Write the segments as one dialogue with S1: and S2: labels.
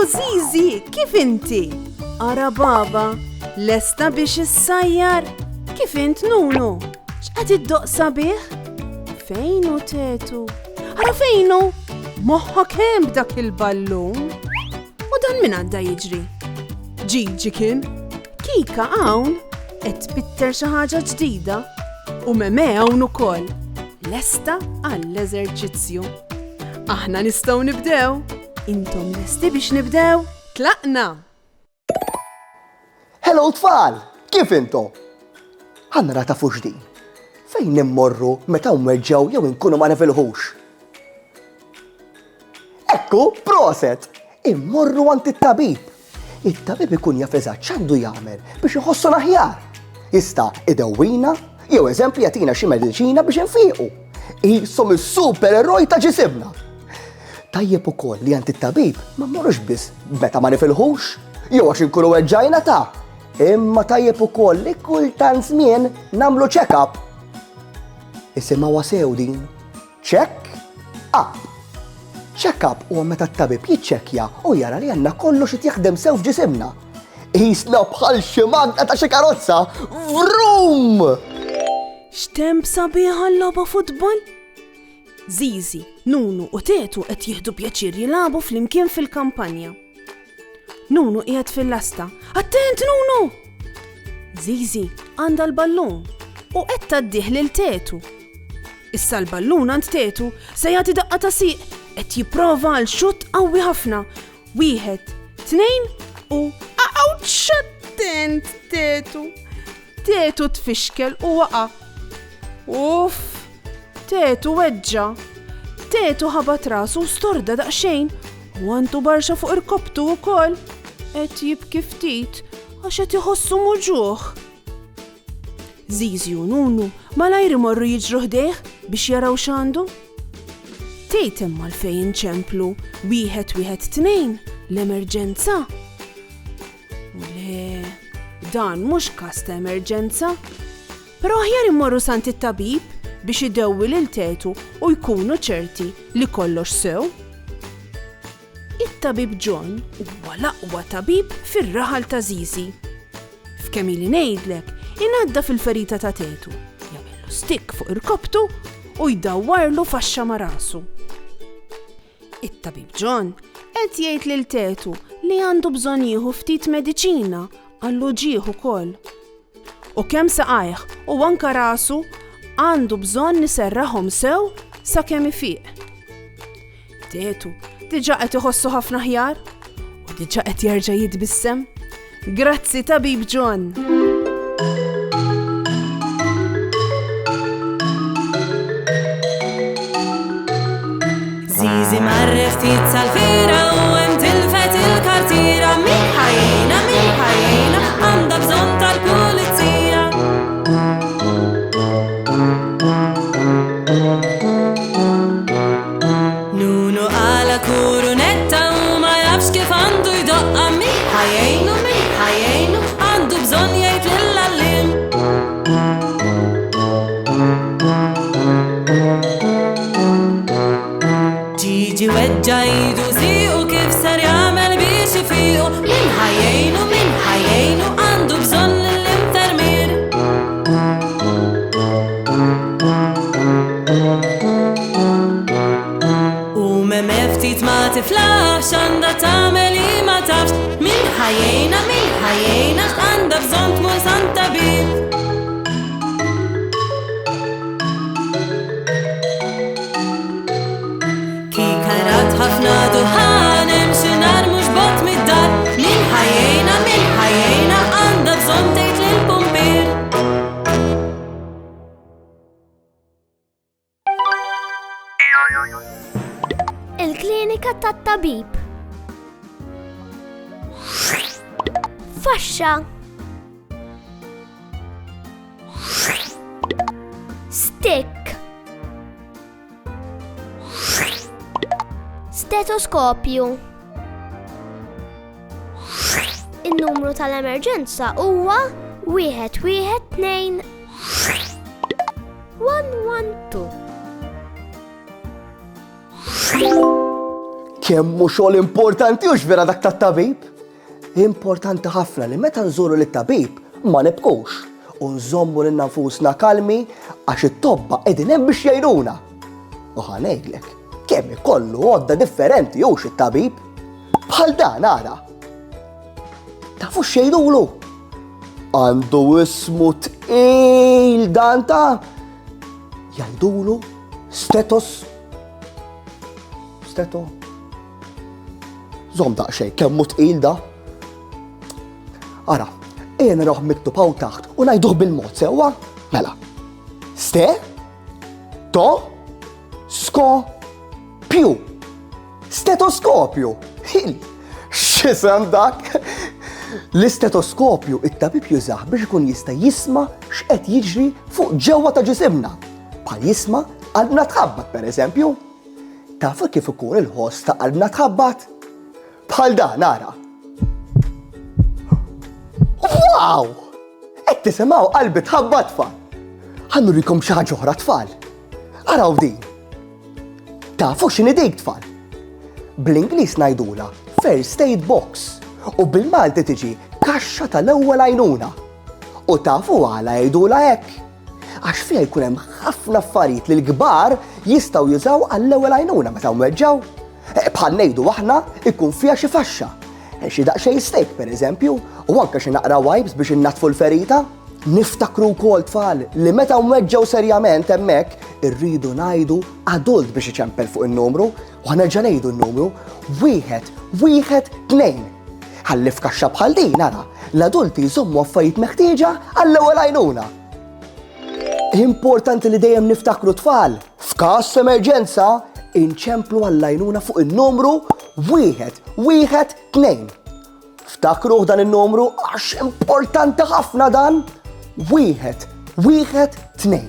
S1: Zizi, kif inti? Ara baba, lesta biex issajjar? Kif int Nunu? X'qed iddoqsa bih? Fejnu tetu? Ara fejnu? Moħħok hemm b'dak il-ballun? U dan min għadda jiġri? Ġiġi kien? Kika hawn qed tbitter xi ħaġa ġdida u Meme hawn ukoll. Lesta għall-eżerċizzju. Aħna nistgħu nibdew. Intom lesti biex nibdew? Tlaqna!
S2: Hello tfal, kif intom? Ħanna rata fuġdin. Fejn immorru meta mweġġew jew inkunu ma nifilħux? Ekku, proset! Immorru għand it-tabib. It-tabib ikun jaf eżatt x'għandu jagħmel biex iħossu aħjar. Jista' idewwina jew eżempju jagħtina xi mediċina biex infiequ. Isom is-supereroj ta' ġisibna. Tajjeb ukoll li għand it-tabib ma mmorrux biss meta ma nifilħux, jew għax inkunu weġġajna ta'. Imma tajjeb ukoll li kultant żmien nagħmlu check-up. Isimgħuha sew din. Check-up. Check-up huwa meta t-tabib jiċċekkja u jara li għandna kollox qed jaħdem sew f'ġisimna. Qisna bħal xi magna ta' xi karozza. Vrum!
S1: X'temp sabiħa l-logħba futbol? Zizi, Nunu u Tetu qed jieħdu pjaċir jilagħbu flimkien fil-kampanja. Nunu qiegħed fil-lasta. Attent Nunu! Zizi għandha l-ballun u qed taddih lil Tetu. Issa l-ballun għand Tetu se jagħti daqqa ta' siq qed jipprova għal xutt qawwi ħafna. 1, 2 u awċ! Attent Tetu! Tetu tfixkel u waqa'. Uff! Tetu weġġa. Tetu ħabat rasu storda daqsxejn u għandu barxa fuq irkobtu wkoll. Qed jibki ftit għax qed iħossu muġuħ. Zizi u Nunu malajr imorru jiġru ħdejh biex jaraw x'għandu. Tgħid imma l-fejn inċemplu 1, 1, 2 l-emerġenza. Le, dan mhux każ ta' emerġenza. Però aħjar immorru sant it-tabib biex idewwi lil Tetu u jkunu ċerti li kollox sew. It-tabib John huwa l-aqwa tabib fir-raħal ta' Zizi. F'kemm ili ngħidlek, ingħadda fil-ferita ta' Tetu, jagħmillu stikk fuq irkobtu u jdawwarlu faxxa ma' rasu. It-tabib John qed jgħid lil Tetu li għandu bżonn jieħu ftit mediċina għall uġigħ ukoll. U kemm saqajh u anke rasu għandu bżonn niserraħhom sew sakemm ifiq. Tetu diġà qed iħossu ħafna aħjar u diġà qed jerġa' jitbissem. Grazzi tabib John.
S3: Zizi marret ftit sal-fira u hemm tilfet il-kartira. Min ħajjina għandha bżonn tal-pulizija. Nunu għala kurunetta u ma jafx kif għandu jdoqqa. Min ħajjejnu għandu bżonn jgħid lill-għallim. Ġiġi weġġa jidu siqu kif ser jagħmel biex ifiqu. Min ħajjejnu għandu bżonn l-imtermir. U Meme ftit ma tiflax għandha tagħmel li ma tafx. Min ħajjejna għandha bżonn tmur sant tabib. Kikarat ħafna duħan imxi nar mhux bot mid-dar. Min ħajjejna għandha bżonn tgħid lill-pumpier.
S4: Il-klinika tat-tabib. Faxxa. Stick. Stetoskopju. Il-numru tal-emerġenza huwa 112 112.
S2: Kemm hu xogħol importanti hux vera dak tat-tabib? Importanti ħafna li meta nżuru lit-tabib ma nibqgħux u nżommu lil nafusna kalmi għax it-tobba qegħdin hemm biex jgħinuna. U ħanejdlek, kemm ikollu għodda differenti hux it-tabib bħal dan ara. Tafu x'jgħidulu? Għandu ismu tqil dan ta' jgħidulu Żomm daqsxejn kemm hu tqil da. Ara, ejja naraw miktub hawn taħt u ngħiduh bil-mod sewwa. Mela. Stetoskopju. Stetoskopju. X'isem dak? L-istetoskopju it-tabib jużah biex ikun jista' jisma' x'qed jiġri fuq ġewwa ta' ġisimna. Bħal jisma' qalbna tħabbat pereżempju. Tafu kif ikun il-ħoss ta' qalbna tħabbat? Bħal dan ara. Wow! Qed tisimgħu qalbi tħabbat tfal. Ħannurikom xi ħaġa oħra tfal. Araw din. Tafu x'inhi dik tfal? Bl-Ingliż ngħidula first aid box u bil-Malti tiġi kaxxa tal-ewwel għajnuna. U tafu għala jgħidula hekk. Għax fiha jkun hemm ħafna affarijiet li l-kbar jistgħu jużaw għall-ewwel għajnuna meta mweġġaw. Bħal ngħidu aħna ikun fiha xi faxxa. Xi daqsxejn steak pereżempju, u anke xi naqra wipes biex innatfu l-ferita. Niftakru wkoll tfal li meta mweġġaw serjament hemmhekk irridu ngħidu adult biex iċempel fuq in-numru u ħanerġa' ngħidu n-numru 1-1-2. Ħalli f'kaxxa bħal din nara l-adulti jżommu affarijiet meħtieġa għall-ewwel għajnuna. Importanti li dejjem niftakru tfal, f'każ emerġenza inċemplu għall-għajnuna fuq in-numru 1-1-2. Ftakruh dan in-numru għax importanti ħafna dan 1-1-2.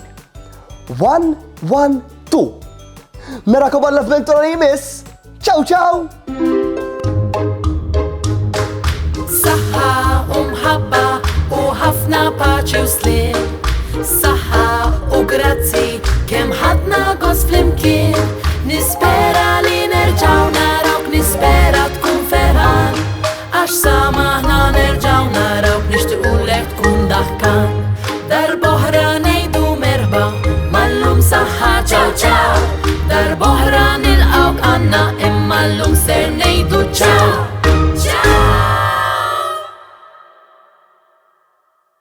S2: 1-1-2. Merakom għalla f'mentora li jmiss. Ciao ciao!
S3: Saħħa u mħabba u ħafna paċi u slim. Saħħa u grazzi kemm ħadna gost flimkien. Nispera li nerġaw narawk, nispera tkun ferħan. Għax samaħna nerġaw narawk, nixtiequlek tkun daħkan.